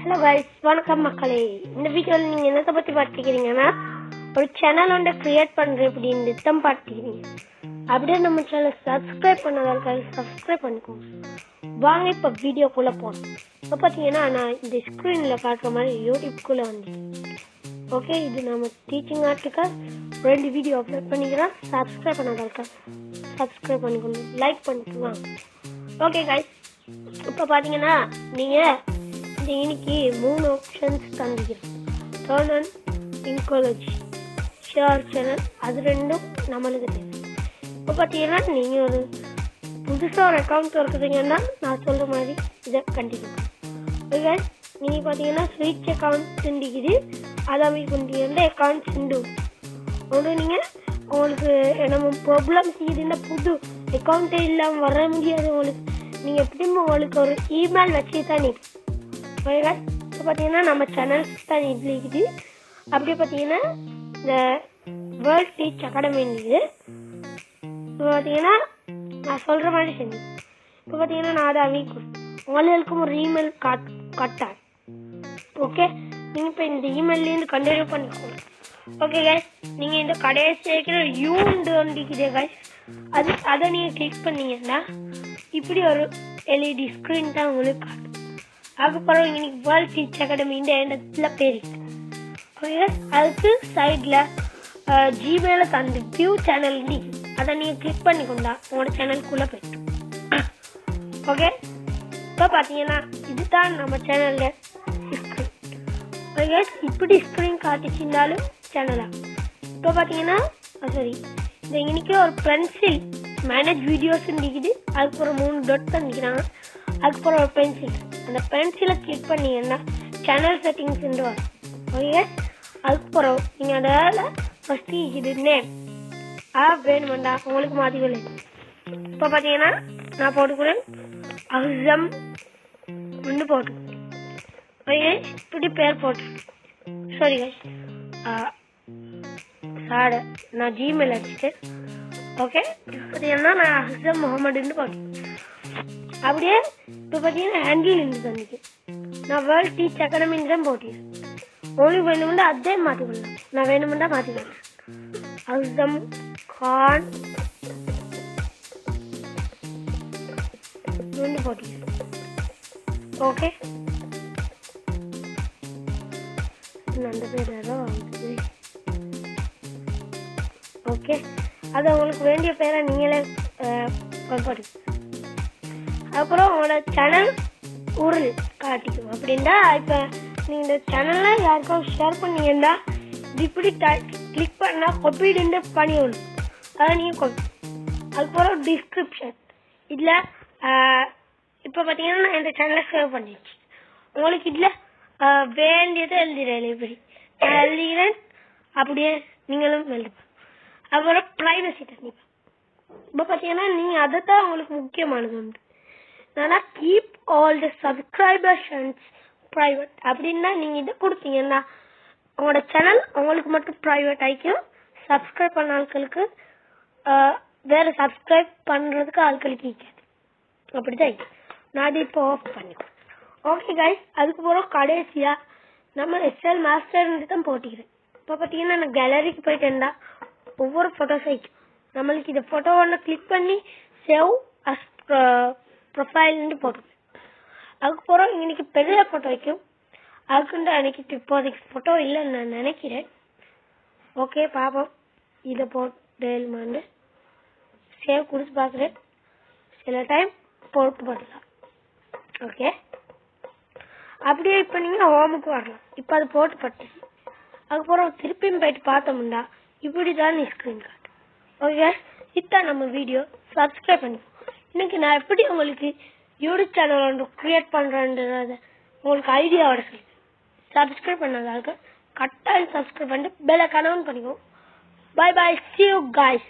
Hello guys, வணக்கம் மக்களே. இந்த வீடியோவில் நீங்கள் என்னத்தை பற்றி பார்த்துக்கிறீங்கன்னா, ஒரு சேனல் ஒன்றை க்ரியேட் பண்ணுற எப்படின்னு திட்டம் பார்த்துக்கிறீங்க. அப்படியே நம்ம சேனல் சப்ஸ்கிரைப் பண்ணதால் சப்ஸ்கிரைப் பண்ணிக்கோங்க. வாங்க இப்போ வீடியோக்குள்ளே போகணும். இப்போ பார்த்தீங்கன்னா நான் இந்த ஸ்க்ரீனில் காட்டுற மாதிரி யூடியூப்குள்ளே வந்துட்டேன். ஓகே, இது நம்ம டீச்சிங் ஆர்ட்டுக்காக 2 வீடியோ அப்லோட் பண்ணிக்கிறோம். சப்ஸ்கிரைப் பண்ணதால் சப்ஸ்கிரைப் பண்ணிக்கணும், லைக் பண்ணிக்கலாம். ஓகே கைஸ், இப்போ பார்த்தீங்கன்னா நீங்கள் இன்னைக்கு 3 ஆப்ஷன்ஸ் தந்துக்கிறோம். டர்ன் ஆன் இன்காலஜி, ஷேர் சேனல், அது ரெண்டும் நம்மளுக்கு தேவை. இப்போ பார்த்தீங்கன்னா நீங்கள் ஒரு புதுசாக ஒரு அக்கௌண்ட் இருக்குதுங்கன்னா நான் சொல்கிற மாதிரி இதை கண்டினியூ. ஓகே, நீங்கள் பார்த்தீங்கன்னா ஸ்விட்ச் அக்கௌண்ட் இருக்குது, அதை கொண்டு அக்கௌண்ட் சிண்டு ஒன்று. நீங்கள் உங்களுக்கு நம்ம ப்ராப்ளம் இதுன்னா புது அக்கௌண்ட்டே இல்லாமல் வர முடியாது உங்களுக்கு. நீங்கள் எப்படியும் உங்களுக்கு ஒரு இமெயில் வச்சு தான் நீங்கள் இப்போ பார்த்தீங்கன்னா நம்ம சேனல்ஸ் தான் இதில் இருக்குது. அப்படியே பார்த்தீங்கன்னா இந்த வேர்ல்ட் டீச் அகாடமி இருக்குது. இப்போ பார்த்தீங்கன்னா நான் சொல்கிற மாதிரி செஞ்சு இப்போ பார்த்தீங்கன்னா நான் அதை உங்களுக்கும் ஒரு இமெயில் காட்டார். ஓகே, நீங்கள் இப்போ இந்த இமெயிலேருந்து கண்டினியூ பண்ணிக்கோங்க. ஓகே கைஸ், நீங்கள் இந்த கடையை சேர்க்கிற யூண்டு வந்துக்குதே கைஸ், அதை நீங்கள் கிளிக் பண்ணீங்கன்னா இப்படி ஒரு எல்இடி ஸ்க்ரீன் தான் உங்களுக்கு காட்டும். அதுக்கப்புறம் இன்னைக்கு வேர்ல்ட் டீச் அகாடமி இந்த இடத்துல பேர் இருக்கு. அதுக்கு சைடில் ஜிமெயில தந்து வியூ சேனல் அதை நீங்கள் கிளிக் பண்ணிக்கொண்டா உங்களோட சேனலுக்குள்ளே போயிட்டு. ஓகே, இப்போ பார்த்தீங்கன்னா இதுதான் நம்ம சேனலில் ஸ்க்ரீன். ஓகே, இப்படி ஸ்க்ரீன் காட்டிச்சிருந்தாலும் சேனலா. இப்போ பார்த்தீங்கன்னா சாரி, இந்த இன்னைக்கு ஒரு பென்சில் மேனேஜ் வீடியோஸ் இருக்குது. அதுக்கப்புறம் 3 டாட் தான் நிற்கிறாங்க. அதுக்கப்புறம் ஒரு பென்சில், அந்த பென்சிலை கிளிக் பண்ணீங்கன்னா சேனல் செட்டிங்ஸ் வரும். ஓகே, அதுக்கப்புறம் நீங்கள் அதில் ஃபஸ்ட்டு இது நேம் வேணுமெண்டா உங்களுக்கு மாற்றிக்கொள்ள. இப்போ பார்த்தீங்கன்னா நான் போட்டுக்கிறேன் அஹ்சம் ஒன்று போட்டு. ஓகே, இப்படி பேர் போட்டு சாரி சாட நான் ஜிமெயில் அடிச்சிட்டேன். ஓகே, பார்த்தீங்கன்னா நான் அஹ்சம் முகமதுன்னு போட்டேன். அப்படியே இப்போ பார்த்தீங்கன்னா ஹேண்டில் இருந்து தந்துக்கு நான் வேர்ல்ட் டீச் அகாடமின்னு தான் போட்டேன். உங்களுக்கு வேணுமெண்டா அதே மாற்றிக்கொள்ளலாம், நான் வேணுமெண்டா மாற்றிக்கொள்ளேன். அஹ்சம் கான் போட்டேன். ஓகே, அந்த பேர் ஏதோ ஓகே, அது உங்களுக்கு வேண்டிய பேரை நீங்களே போட்டு. அப்புறம் உங்களோட சேனல் உருள் காட்டிக்கும். அப்படின்னா இப்போ நீங்கள் இந்த சேனலில் யாருக்கும் ஷேர் பண்ணீங்கன்னா இது இப்படி கிளிக் பண்ணால் கொப்பிடுன்னு பண்ணி விடும், அதை நீங்கள் கொப்பி. அதுக்கப்புறம் டிஸ்கிரிப்ஷன் இதில் இப்போ பார்த்தீங்கன்னா நான் இந்த சேனலை சேவ் பண்ணிடுச்சு. உங்களுக்கு இதில் வேண்டியதை எழுதிடுறேன். இப்படி நான் எழுதிக்கிறேன், அப்படியே நீங்களும் எழுதுப்பேன். அப்புறம் ப்ரைவசி தண்ணிப்பேன். இப்போ பார்த்தீங்கன்னா நீங்கள் அதை தான் உங்களுக்கு முக்கியமானது உண்டு. ஆனால் keep all the subscribers private அப்படின்னா நீங்கள் இதை கொடுத்தீங்கன்னா உங்களோட சேனல் உங்களுக்கு மட்டும் ப்ரைவேட் ஆகிக்கும். சப்ஸ்கிரைப் பண்ண ஆட்களுக்கு வேறு சப்ஸ்கிரைப் பண்ணுறதுக்கு ஆட்களுக்கு ஈக்காது. அப்படி தான் நான் அதை இப்போ ஆஃப் பண்ணிக்கிறேன். ஓகே கைஸ், அதுக்கப்புறம் கடைசியாக நம்ம எஸ்எல் மாஸ்டர்ன்னு தான் போட்டிக்கிறேன். இப்போ பார்த்தீங்கன்னா நான் கேலரிக்கு போயிட்டேன்டா ஒவ்வொரு ஃபோட்டோஸ் ஆகிக்கும். நம்மளுக்கு இந்த ஃபோட்டோ ஒன்று கிளிக் பண்ணி சேவ் அஸ் ப்ரொஃபைல்னு போட்டுருவேன். அதுக்கப்புறம் இன்னைக்கு பெரிய ஃபோட்டோ வைக்கும். அதுக்குண்டு அன்னைக்கு இப்போதைக்கு ஃபோட்டோ இல்லைன்னு நான் நினைக்கிறேன். ஓகே, பாப்போம். இதை போட்டு சேவ் கொடுத்து பார்க்குறேன். சில டைம் போட்டு போடலாம். ஓகே, அப்படியே இப்போ நீங்கள் ஹோமுக்கு வரலாம். இப்போ அது போட்டு பட்டு அதுக்கப்புறம் திருப்பியும் போயிட்டு பார்த்தோம்னா இப்படி தான் நீ ஸ்க்ரீன் காட்டு. ஓகே, இதுதான் நம்ம வீடியோ. சப்ஸ்கிரைப் பண்ணி இன்னைக்கு நான் எப்படி உங்களுக்கு யூடியூப் சேனல் ஒன்று கிரியேட் பண்ணுறேன்றத உங்களுக்கு ஐடியாவோட சொல்லி சப்ஸ்கிரைப் பண்ணதாங்க கட்டாயம் சப்ஸ்கிரைப் பண்ணிட்டு பெல் ஐகான் ஆன் பண்ணிக்கோ. Bye bye, see you guys.